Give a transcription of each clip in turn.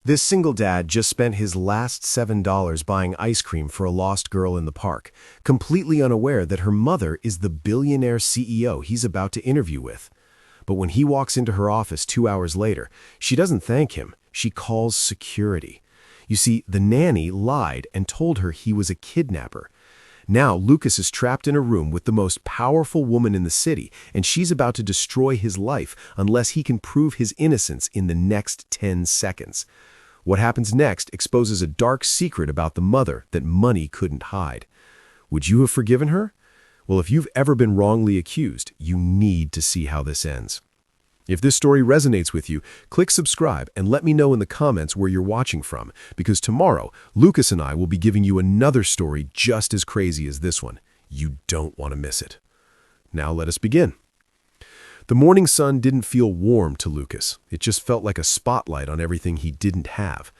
This single dad just spent his last $7 buying ice cream for a lost girl in the park, completely unaware that her mother is the billionaire CEO he's about to interview with. But when he walks into her office 2 hours later, she doesn't thank him. She calls security. You see, the nanny lied and told her he was a kidnapper. Now Lucas is trapped in a room with the most powerful woman in the city, and she's about to destroy his life unless he can prove his innocence in the next 10 seconds. What happens next exposes a dark secret about the mother that money couldn't hide. Would you have forgiven her? Well, if you've ever been wrongly accused, you need to see how this ends. If this story resonates with you, click subscribe and let me know in the comments where you're watching from, because tomorrow, Lucas and I will be giving you another story just as crazy as this one. You don't want to miss it. Now let us begin. The morning sun didn't feel warm to Lucas. It just felt like a spotlight on everything he didn't have.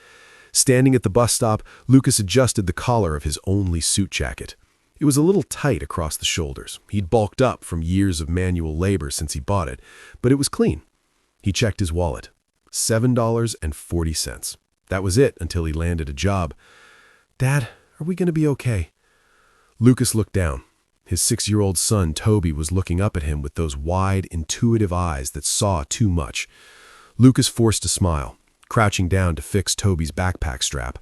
Standing at the bus stop, Lucas adjusted the collar of his only suit jacket. It was a little tight across the shoulders. He'd bulked up from years of manual labor since he bought it, but it was clean. He checked his wallet. $7.40. That was it until he landed a job. "Dad, are we going to be okay?" Lucas looked down. His 6-year-old son, Toby, was looking up at him with those wide, intuitive eyes that saw too much. Lucas forced a smile, crouching down to fix Toby's backpack strap.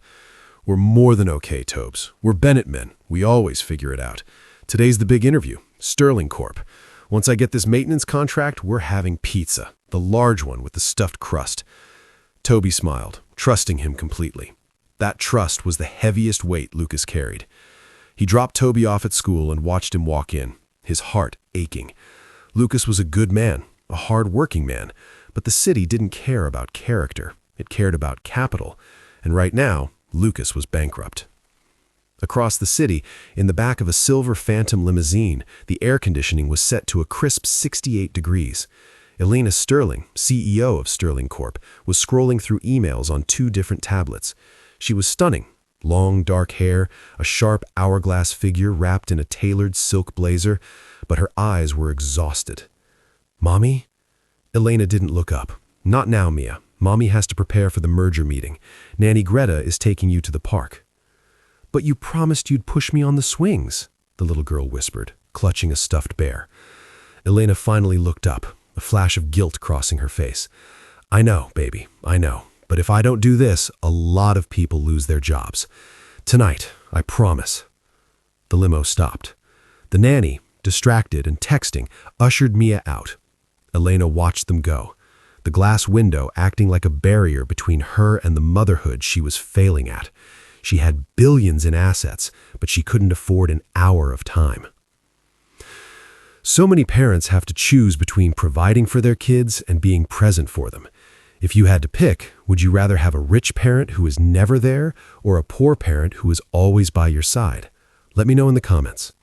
"We're more than okay, Tobes. We're Bennett men. We always figure it out. Today's the big interview, Sterling Corp. Once I get this maintenance contract, we're having pizza, the large one with the stuffed crust." Toby smiled, trusting him completely. That trust was the heaviest weight Lucas carried. He dropped Toby off at school and watched him walk in, his heart aching. Lucas was a good man, a hard-working man, but the city didn't care about character. It cared about capital, and right now, Lucas was bankrupt. Across the city, in the back of a silver Phantom limousine, the air conditioning was set to a crisp 68 degrees. Elena Sterling, CEO of Sterling Corp., was scrolling through emails on 2 different tablets. She was stunning. Long, dark hair, a sharp hourglass figure wrapped in a tailored silk blazer, but her eyes were exhausted. "Mommy?" Elena didn't look up. "Not now, Mia. Mommy has to prepare for the merger meeting. Nanny Greta is taking you to the park." "But you promised you'd push me on the swings," the little girl whispered, clutching a stuffed bear. Elena finally looked up, a flash of guilt crossing her face. "I know, baby, I know. But if I don't do this, a lot of people lose their jobs. Tonight, I promise." The limo stopped. The nanny, distracted and texting, ushered Mia out. Elena watched them go, the glass window acting like a barrier between her and the motherhood she was failing at. She had billions in assets, but she couldn't afford an hour of time. So many parents have to choose between providing for their kids and being present for them. If you had to pick, would you rather have a rich parent who is never there or a poor parent who is always by your side? Let me know in the comments.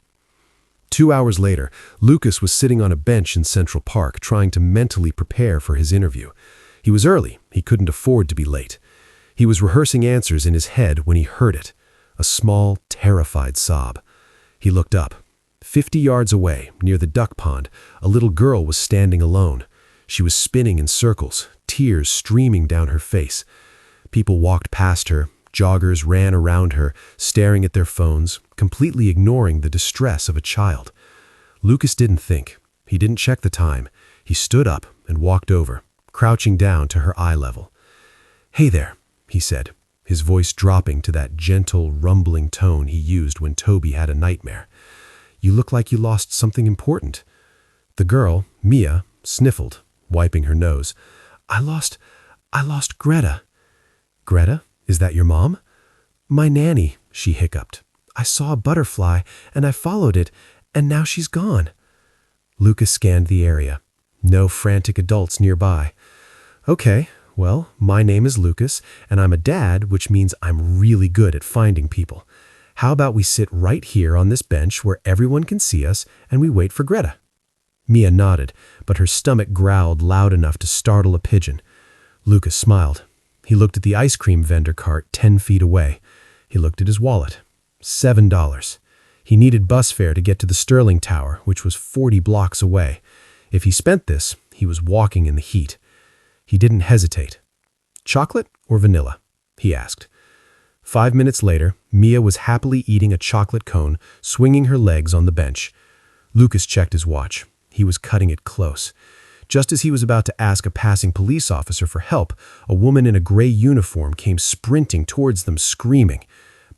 2 hours later, Lucas was sitting on a bench in Central Park trying to mentally prepare for his interview. He was early. He couldn't afford to be late. He was rehearsing answers in his head when he heard it, a small, terrified sob. He looked up. 50 yards away, near the duck pond, a little girl was standing alone. She was spinning in circles, tears streaming down her face. People walked past her, joggers ran around her, staring at their phones, completely ignoring the distress of a child. Lucas didn't think. He didn't check the time. He stood up and walked over, crouching down to her eye level. "Hey there," he said, his voice dropping to that gentle, rumbling tone he used when Toby had a nightmare. "You look like you lost something important." The girl, Mia, sniffled, wiping her nose. I lost Greta." "Greta? Is that your mom?" "My nanny," she hiccuped. "I saw a butterfly, and I followed it, and now she's gone." Lucas scanned the area. No frantic adults nearby. "Okay, well, my name is Lucas, and I'm a dad, which means I'm really good at finding people. How about we sit right here on this bench where everyone can see us, and we wait for Greta?" Mia nodded, but her stomach growled loud enough to startle a pigeon. Lucas smiled. He looked at the ice cream vendor cart 10 feet away. He looked at his wallet. $7. He needed bus fare to get to the Sterling Tower, which was 40 blocks away. If he spent this, he was walking in the heat. He didn't hesitate. "Chocolate or vanilla?" he asked. 5 minutes later, Mia was happily eating a chocolate cone, swinging her legs on the bench. Lucas checked his watch. He was cutting it close. Just as he was about to ask a passing police officer for help, a woman in a gray uniform came sprinting towards them, screaming,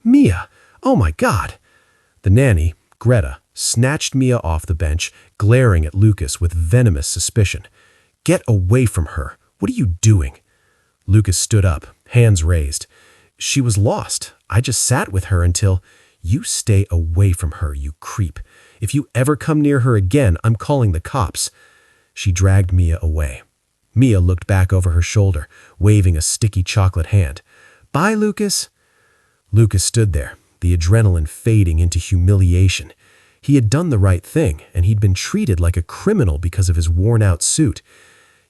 "Mia! Oh my God!" The nanny, Greta, snatched Mia off the bench, glaring at Lucas with venomous suspicion. "Get away from her! What are you doing?" Lucas stood up, hands raised. "She was lost. I just sat with her until—" "You stay away from her, you creep. If you ever come near her again, I'm calling the cops." She dragged Mia away. Mia looked back over her shoulder, waving a sticky chocolate hand. "Bye, Lucas." Lucas stood there, the adrenaline fading into humiliation. He had done the right thing, and he'd been treated like a criminal because of his worn-out suit.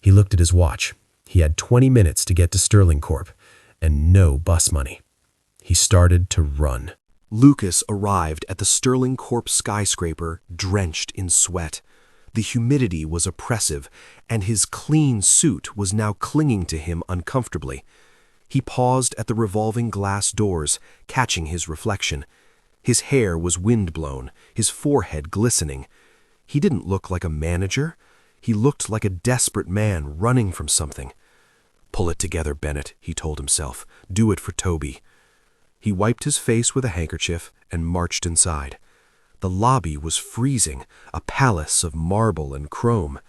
He looked at his watch. He had 20 minutes to get to Sterling Corp, and no bus money. He started to run. Lucas arrived at the Sterling Corp skyscraper, drenched in sweat. The humidity was oppressive, and his clean suit was now clinging to him uncomfortably. He paused at the revolving glass doors, catching his reflection. His hair was wind-blown, his forehead glistening. He didn't look like a manager. He looked like a desperate man running from something. "Pull it together, Bennett," he told himself. "Do it for Toby." He wiped his face with a handkerchief and marched inside. The lobby was freezing, a palace of marble and chrome.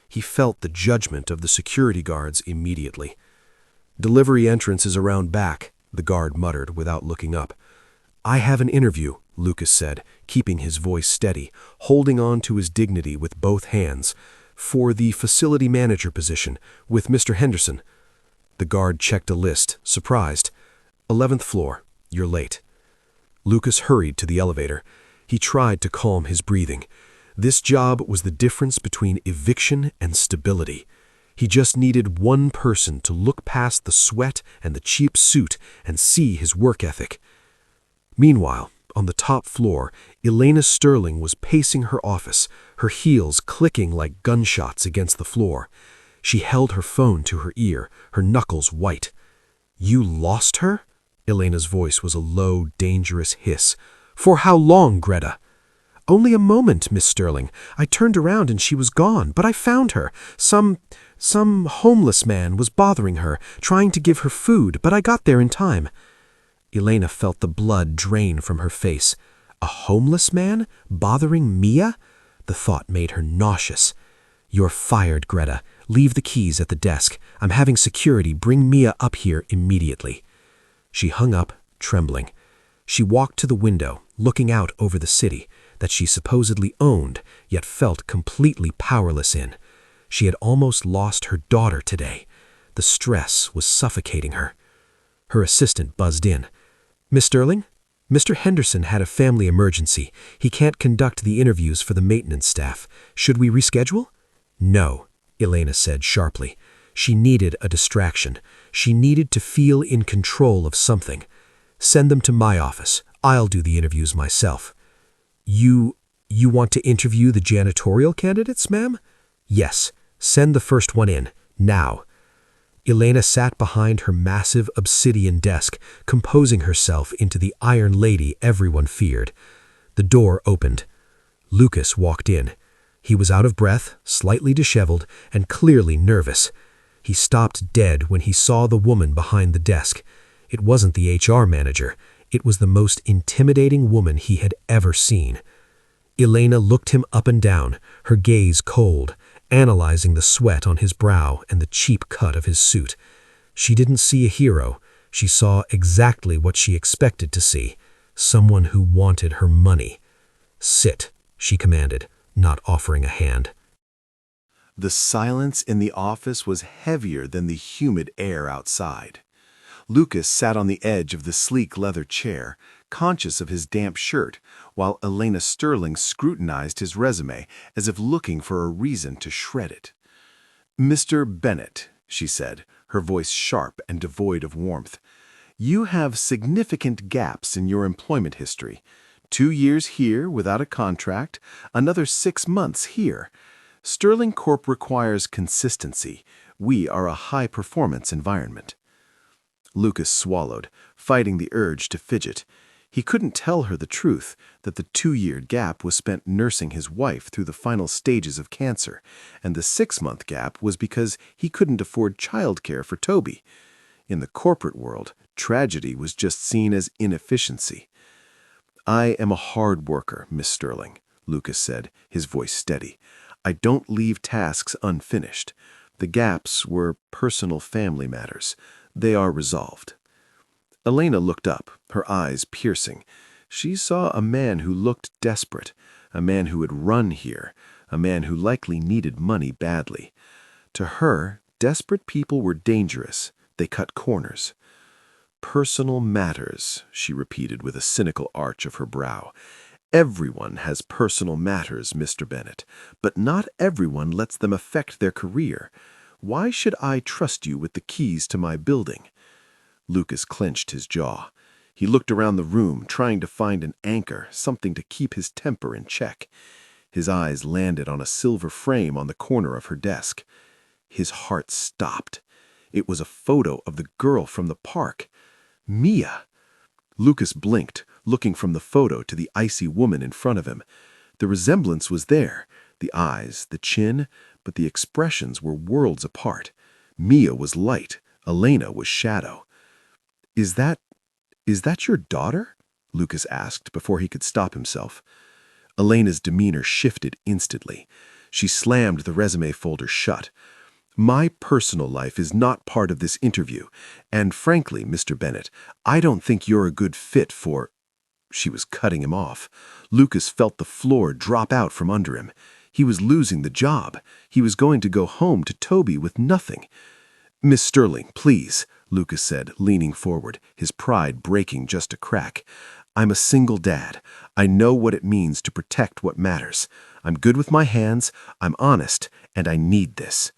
He felt the judgment of the security guards immediately. "Delivery entrance is around back," the guard muttered without looking up. "I have an interview," Lucas said, keeping his voice steady, holding on to his dignity with both hands, "for the facility manager position, with Mr. Henderson." The guard checked a list, surprised. 11th floor. You're late." Lucas hurried to the elevator. He tried to calm his breathing. This job was the difference between eviction and stability. He just needed one person to look past the sweat and the cheap suit and see his work ethic. Meanwhile, on the top floor, Elena Sterling was pacing her office, her heels clicking like gunshots against the floor. She held her phone to her ear, her knuckles white. "You lost her?" Elena's voice was a low, dangerous hiss. "For how long, Greta?" "Only a moment, Miss Sterling. I turned around and she was gone, but I found her. Some homeless man was bothering her, trying to give her food, but I got there in time." Elena felt the blood drain from her face. A homeless man? Bothering Mia? The thought made her nauseous. "You're fired, Greta. Leave the keys at the desk. I'm having security bring Mia up here immediately." She hung up, trembling. She walked to the window, looking out over the city that she supposedly owned, yet felt completely powerless in. She had almost lost her daughter today. The stress was suffocating her. Her assistant buzzed in. "Miss Sterling? Mr. Henderson had a family emergency. He can't conduct the interviews for the maintenance staff. Should we reschedule?" "No," Elena said sharply. She needed a distraction. She needed to feel in control of something. "Send them to my office. I'll do the interviews myself." You want to interview the janitorial candidates, ma'am?" "Yes. Send the first one in. Now." Elena sat behind her massive obsidian desk, composing herself into the Iron Lady everyone feared. The door opened. Lucas walked in. He was out of breath, slightly disheveled, and clearly nervous. He stopped dead when he saw the woman behind the desk. It wasn't the HR manager. It was the most intimidating woman he had ever seen. Elena looked him up and down, her gaze cold, analyzing the sweat on his brow and the cheap cut of his suit. She didn't see a hero. She saw exactly what she expected to see, someone who wanted her money. "Sit," she commanded, not offering a hand. The silence in the office was heavier than the humid air outside. Lucas sat on the edge of the sleek leather chair, conscious of his damp shirt, while Elena Sterling scrutinized his resume as if looking for a reason to shred it. "Mr. Bennett," she said, her voice sharp and devoid of warmth, "you have significant gaps in your employment history. 2 years here without a contract, another 6 months here. Sterling Corp requires consistency. We are a high-performance environment." Lucas swallowed, fighting the urge to fidget. He couldn't tell her the truth, that the 2-year gap was spent nursing his wife through the final stages of cancer, and the 6-month gap was because he couldn't afford childcare for Toby. In the corporate world, tragedy was just seen as inefficiency. "I am a hard worker, Miss Sterling," Lucas said, his voice steady. "I don't leave tasks unfinished. The gaps were personal family matters. They are resolved." Elena looked up, her eyes piercing. She saw a man who looked desperate, a man who had run here, a man who likely needed money badly. To her, desperate people were dangerous. They cut corners. "Personal matters," she repeated with a cynical arch of her brow. "Everyone has personal matters, Mr. Bennett, but not everyone lets them affect their career. Why should I trust you with the keys to my building?" Lucas clenched his jaw. He looked around the room, trying to find an anchor, something to keep his temper in check. His eyes landed on a silver frame on the corner of her desk. His heart stopped. It was a photo of the girl from the park. Mia! Lucas blinked, looking from the photo to the icy woman in front of him. The resemblance was there, the eyes, the chin, but the expressions were worlds apart. Mia was light, Elena was shadow. Is that your daughter?" Lucas asked before he could stop himself. Elena's demeanor shifted instantly. She slammed the resume folder shut. "My personal life is not part of this interview, and frankly, Mr. Bennett, I don't think you're a good fit for—" She was cutting him off. Lucas felt the floor drop out from under him. He was losing the job. He was going to go home to Toby with nothing. "Miss Sterling, please," Lucas said, leaning forward, his pride breaking just a crack. "I'm a single dad. I know what it means to protect what matters. I'm good with my hands, I'm honest, and I need this."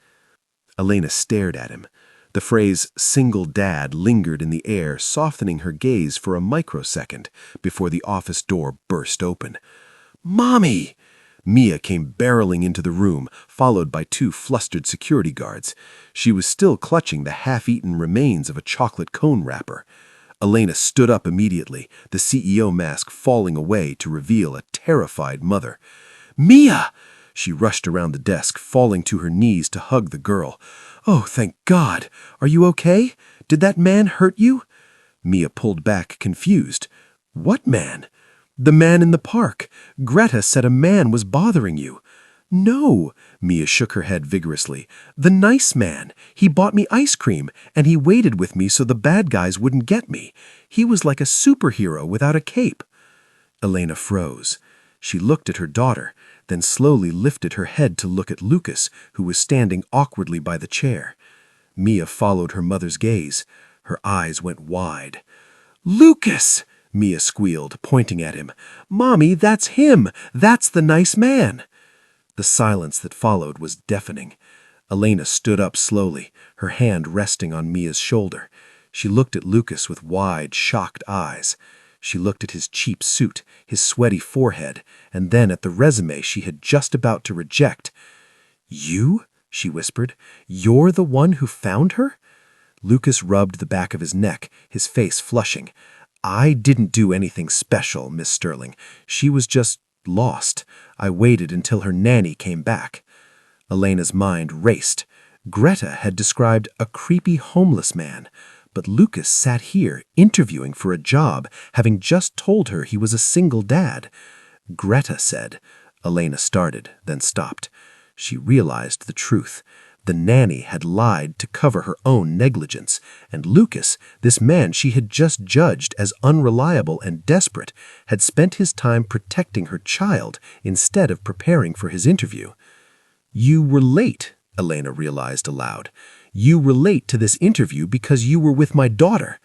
Elena stared at him. The phrase "single dad" lingered in the air, softening her gaze for a microsecond before the office door burst open. "Mommy!" Mia came barreling into the room, followed by 2 flustered security guards. She was still clutching the half-eaten remains of a chocolate cone wrapper. Elena stood up immediately, the CEO mask falling away to reveal a terrified mother. "Mia!" She rushed around the desk, falling to her knees to hug the girl. "Oh, thank God! Are you okay? Did that man hurt you?" Mia pulled back, confused. "What man?" "The man in the park. Greta said a man was bothering you." "No," Mia shook her head vigorously. "The nice man. He bought me ice cream, and he waited with me so the bad guys wouldn't get me. He was like a superhero without a cape." Elena froze. She looked at her daughter, then slowly lifted her head to look at Lucas, who was standing awkwardly by the chair. Mia followed her mother's gaze. Her eyes went wide. "Lucas!" Mia squealed, pointing at him. "Mommy, that's him! That's the nice man!" The silence that followed was deafening. Elena stood up slowly, her hand resting on Mia's shoulder. She looked at Lucas with wide, shocked eyes. She looked at his cheap suit, his sweaty forehead, and then at the resume she had just about to reject. "You?" she whispered. "You're the one who found her?" Lucas rubbed the back of his neck, his face flushing. "I didn't do anything special, Miss Sterling. She was just lost. I waited until her nanny came back." Elena's mind raced. Greta had described a creepy homeless man, but Lucas sat here interviewing for a job, having just told her he was a single dad. Greta said. Elena started, then stopped. She realized the truth. The nanny had lied to cover her own negligence, and Lucas, this man she had just judged as unreliable and desperate, had spent his time protecting her child instead of preparing for his interview. "You were late," Elena realized aloud. "You relate to this interview because you were with my daughter."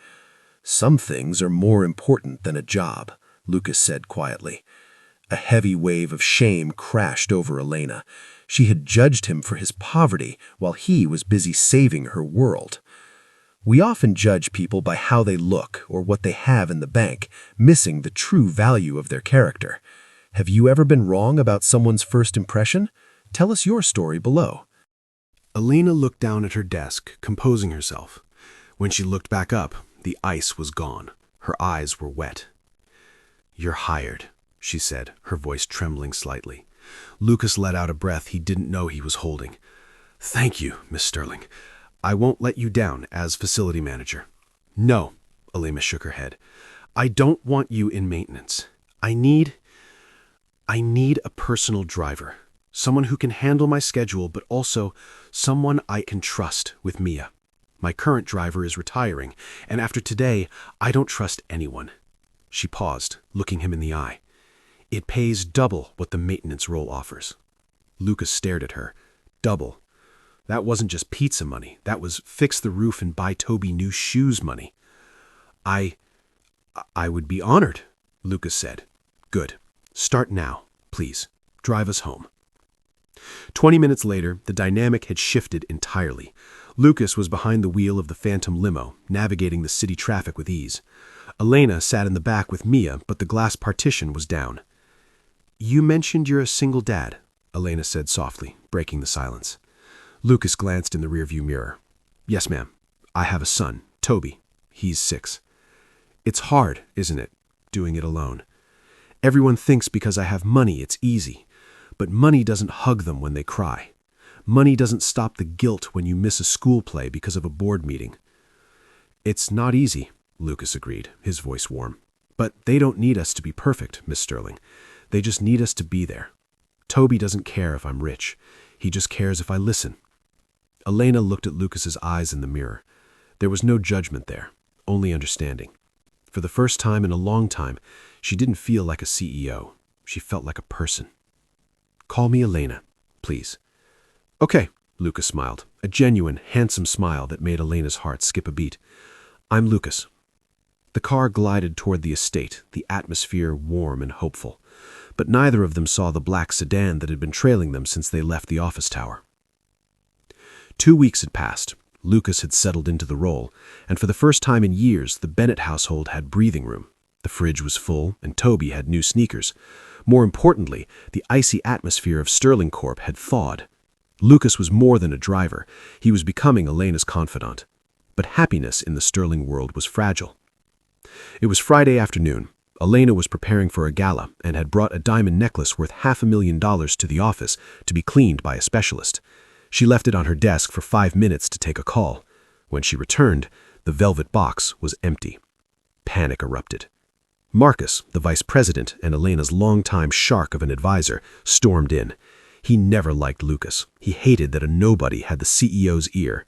"Some things are more important than a job," Lucas said quietly. A heavy wave of shame crashed over Elena. She had judged him for his poverty while he was busy saving her world. We often judge people by how they look or what they have in the bank, missing the true value of their character. Have you ever been wrong about someone's first impression? Tell us your story below. Elena looked down at her desk, composing herself. When she looked back up, the ice was gone. Her eyes were wet. "You're hired," she said, her voice trembling slightly. Lucas let out a breath he didn't know he was holding. "Thank you, Miss Sterling. I won't let you down as facility manager." "No," Alema shook her head. "I don't want you in maintenance. I need a personal driver. Someone who can handle my schedule, but also someone I can trust with Mia. My current driver is retiring, and after today, I don't trust anyone." She paused, looking him in the eye. "It pays double what the maintenance role offers." Lucas stared at her. Double. That wasn't just pizza money. That was fix the roof and buy Toby new shoes money. I would be honored," Lucas said. "Good. Start now, please. Drive us home." 20 minutes later, the dynamic had shifted entirely. Lucas was behind the wheel of the phantom limo, navigating the city traffic with ease. Elena sat in the back with Mia, but the glass partition was down. "You mentioned you're a single dad," Elena said softly, breaking the silence. Lucas glanced in the rearview mirror. "Yes, ma'am. I have a son, Toby. He's 6. It's hard, isn't it, doing it alone? Everyone thinks because I have money it's easy, but money doesn't hug them when they cry. Money doesn't stop the guilt when you miss a school play because of a board meeting." "It's not easy," Lucas agreed, his voice warm. "But they don't need us to be perfect, Miss Sterling. They just need us to be there. Toby doesn't care if I'm rich. He just cares if I listen." Elena looked at Lucas's eyes in the mirror. There was no judgment there, only understanding. For the first time in a long time, she didn't feel like a CEO. She felt like a person. "Call me Elena, please." "Okay," Lucas smiled, a genuine, handsome smile that made Elena's heart skip a beat. "I'm Lucas." The car glided toward the estate, the atmosphere warm and hopeful. But neither of them saw the black sedan that had been trailing them since they left the office tower. 2 weeks had passed. Lucas had settled into the role, and for the first time in years, the Bennett household had breathing room. The fridge was full, and Toby had new sneakers. More importantly, the icy atmosphere of Sterling Corp had thawed. Lucas was more than a driver. He was becoming Elena's confidant. But happiness in the Sterling world was fragile. It was Friday afternoon. Elena was preparing for a gala and had brought a diamond necklace worth $500,000 to the office to be cleaned by a specialist. She left it on her desk for 5 minutes to take a call. When she returned, the velvet box was empty. Panic erupted. Marcus, the vice president and Elena's longtime shark of an advisor, stormed in. He never liked Lucas. He hated that a nobody had the CEO's ear.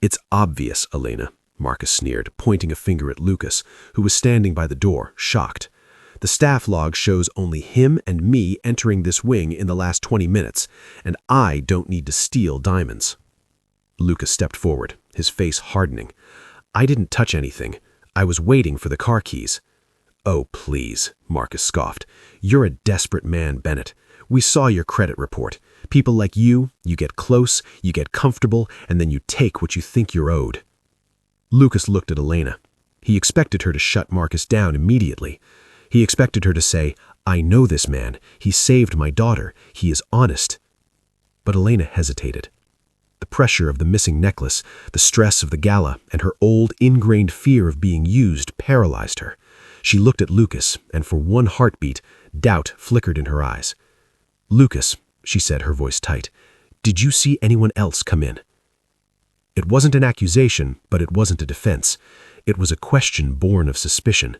"It's obvious, Elena," Marcus sneered, pointing a finger at Lucas, who was standing by the door, shocked. "The staff log shows only him and me entering this wing in the last 20 minutes, and I don't need to steal diamonds." Lucas stepped forward, his face hardening. "I didn't touch anything. I was waiting for the car keys." "Oh, please," Marcus scoffed. "You're a desperate man, Bennett. We saw your credit report. People like you get close, you get comfortable, and then you take what you think you're owed." Lucas looked at Elena. He expected her to shut Marcus down immediately. He expected her to say, "I know this man. He saved my daughter. He is honest." But Elena hesitated. The pressure of the missing necklace, the stress of the gala, and her old, ingrained fear of being used paralyzed her. She looked at Lucas, and for one heartbeat, doubt flickered in her eyes. "Lucas," she said, her voice tight, "did you see anyone else come in?" It wasn't an accusation, but it wasn't a defense. It was a question born of suspicion.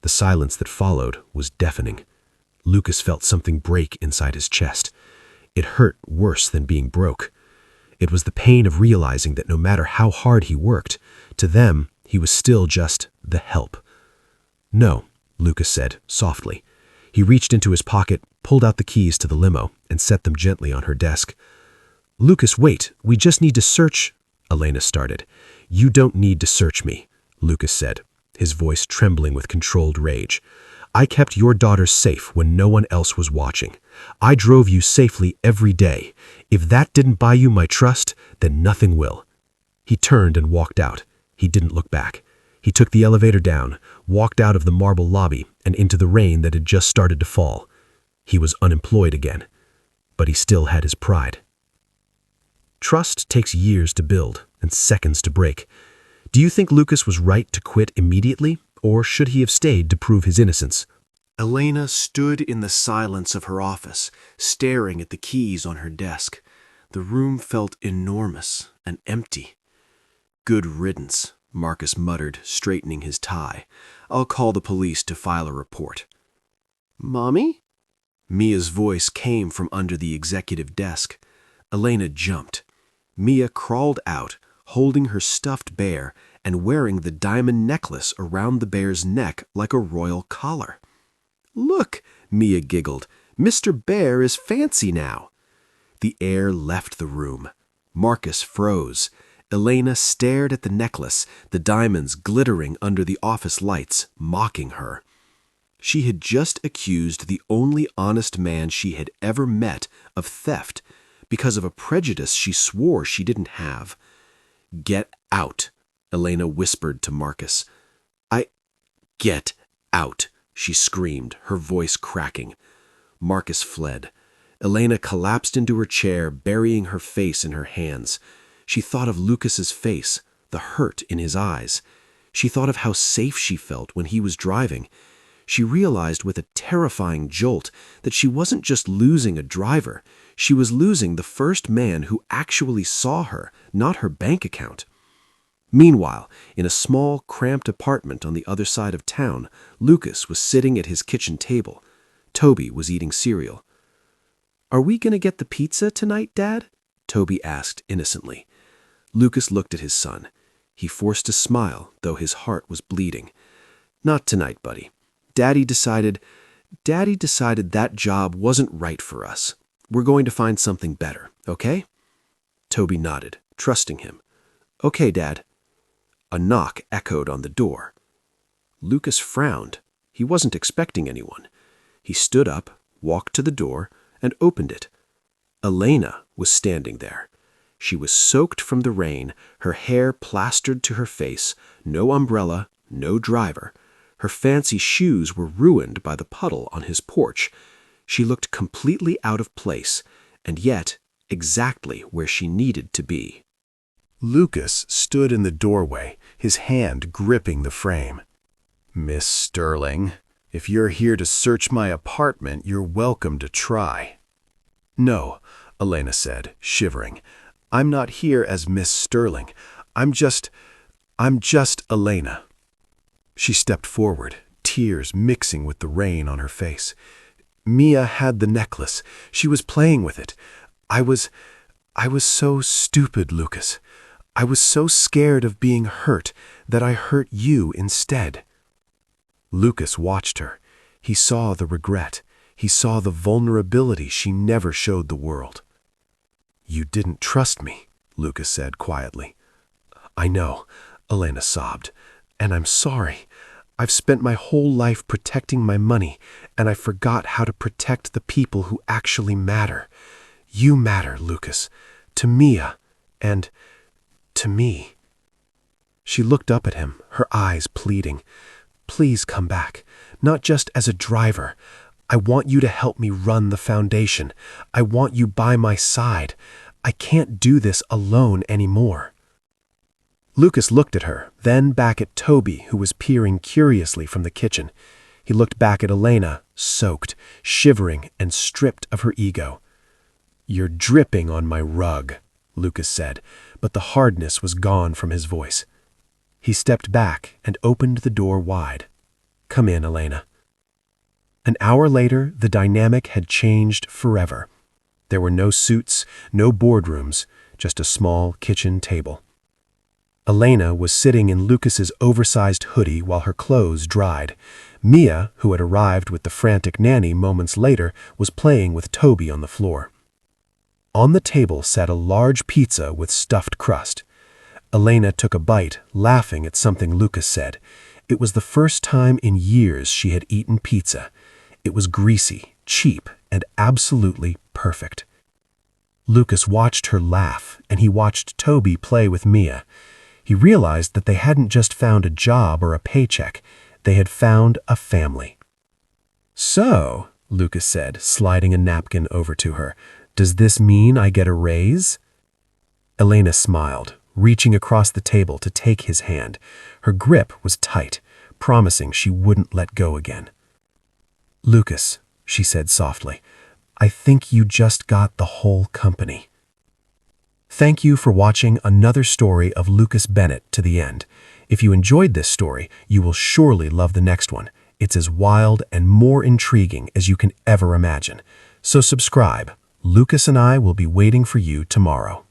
The silence that followed was deafening. Lucas felt something break inside his chest. It hurt worse than being broke. It was the pain of realizing that no matter how hard he worked, to them, he was still just the help. "No," Lucas said, softly. He reached into his pocket, pulled out the keys to the limo, and set them gently on her desk. "Lucas, wait, we just need to search," Elena started. "You don't need to search me," Lucas said, his voice trembling with controlled rage. "I kept your daughter safe when no one else was watching. I drove you safely every day. If that didn't buy you my trust, then nothing will." He turned and walked out. He didn't look back. He took the elevator down, walked out of the marble lobby and into the rain that had just started to fall. He was unemployed again, but he still had his pride. Trust takes years to build and seconds to break. Do you think Lucas was right to quit immediately, or should he have stayed to prove his innocence? Elena stood in the silence of her office, staring at the keys on her desk. The room felt enormous and empty. "Good riddance," Marcus muttered, straightening his tie. "I'll call the police to file a report." "Mommy?" Mia's voice came from under the executive desk. Elena jumped. Mia crawled out, holding her stuffed bear and wearing the diamond necklace around the bear's neck like a royal collar. "Look," Mia giggled, "Mr. Bear is fancy now." The air left the room. Marcus froze. Elena stared at the necklace, the diamonds glittering under the office lights, mocking her. She had just accused the only honest man she had ever met of theft because of a prejudice she swore she didn't have. "Get out," Elena whispered to Marcus. Get out," she screamed, her voice cracking. Marcus fled. Elena collapsed into her chair, burying her face in her hands. She thought of Lucas's face, the hurt in his eyes. She thought of how safe she felt when he was driving. She realized with a terrifying jolt that she wasn't just losing a driver. She was losing the first man who actually saw her, not her bank account. Meanwhile, in a small, cramped apartment on the other side of town, Lucas was sitting at his kitchen table. Toby was eating cereal. "Are we going to get the pizza tonight, Dad?" Toby asked innocently. Lucas looked at his son. He forced a smile, though his heart was bleeding. "Not tonight, buddy. Daddy decided that job wasn't right for us. We're going to find something better, okay?" Toby nodded, trusting him. "Okay, Dad." A knock echoed on the door. Lucas frowned. He wasn't expecting anyone. He stood up, walked to the door, and opened it. Elena was standing there. She was soaked from the rain, her hair plastered to her face, no umbrella, no driver. Her fancy shoes were ruined by the puddle on his porch. She looked completely out of place, and yet exactly where she needed to be. Lucas stood in the doorway, his hand gripping the frame. "Miss Sterling, if you're here to search my apartment, you're welcome to try." "No," Elena said, shivering. "I'm not here as Miss Sterling. I'm just Elena." She stepped forward, tears mixing with the rain on her face. "Mia had the necklace. She was playing with it. I was so stupid, Lucas. I was so scared of being hurt that I hurt you instead." Lucas watched her. He saw the regret. He saw the vulnerability she never showed the world. "You didn't trust me," Lucas said quietly. "I know," Elena sobbed, "and I'm sorry. I've spent my whole life protecting my money, and I forgot how to protect the people who actually matter. You matter, Lucas, to Mia, and to me." She looked up at him, her eyes pleading. "Please come back, not just as a driver. I want you to help me run the foundation. I want you by my side. I can't do this alone anymore." Lucas looked at her, then back at Toby, who was peering curiously from the kitchen. He looked back at Elena, soaked, shivering, and stripped of her ego. "You're dripping on my rug," Lucas said, but the hardness was gone from his voice. He stepped back and opened the door wide. "Come in, Elena." An hour later, the dynamic had changed forever. There were no suits, no boardrooms, just a small kitchen table. Elena was sitting in Lucas's oversized hoodie while her clothes dried. Mia, who had arrived with the frantic nanny moments later, was playing with Toby on the floor. On the table sat a large pizza with stuffed crust. Elena took a bite, laughing at something Lucas said. It was the first time in years she had eaten pizza. It was greasy, cheap, and absolutely perfect. Lucas watched her laugh, and he watched Toby play with Mia. He realized that they hadn't just found a job or a paycheck. They had found a family. "So," Lucas said, sliding a napkin over to her, "does this mean I get a raise?" Elena smiled, reaching across the table to take his hand. Her grip was tight, promising she wouldn't let go again. "Lucas," she said softly, "I think you just got the whole company." Thank you for watching another story of Lucas Bennett to the end. If you enjoyed this story, you will surely love the next one. It's as wild and more intriguing as you can ever imagine. So subscribe. Lucas and I will be waiting for you tomorrow.